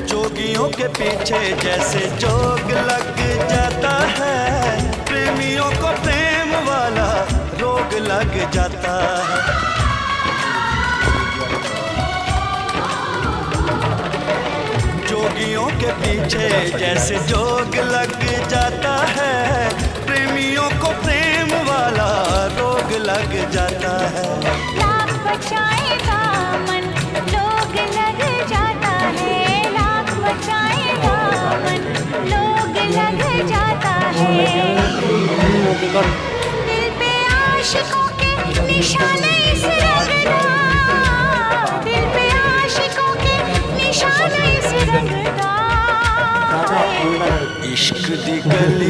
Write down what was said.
जोगियों के पीछे जैसे जोग लग जाता है, प्रेमियों को प्रेम वाला रोग लग जाता है। जोगियों के पीछे जैसे जोग लग जाता है, प्रेमियों को प्रेम वाला रोग लग जाता है। लाख बचाएगा मन लोग लग जाता है, लाख बचाएगा मन लोग लग जाता है। दिल पे आशिकों के निशाने इस रंग दा, दिल पे आशिकों के निशाने इस रंग दा। इश्क दी गली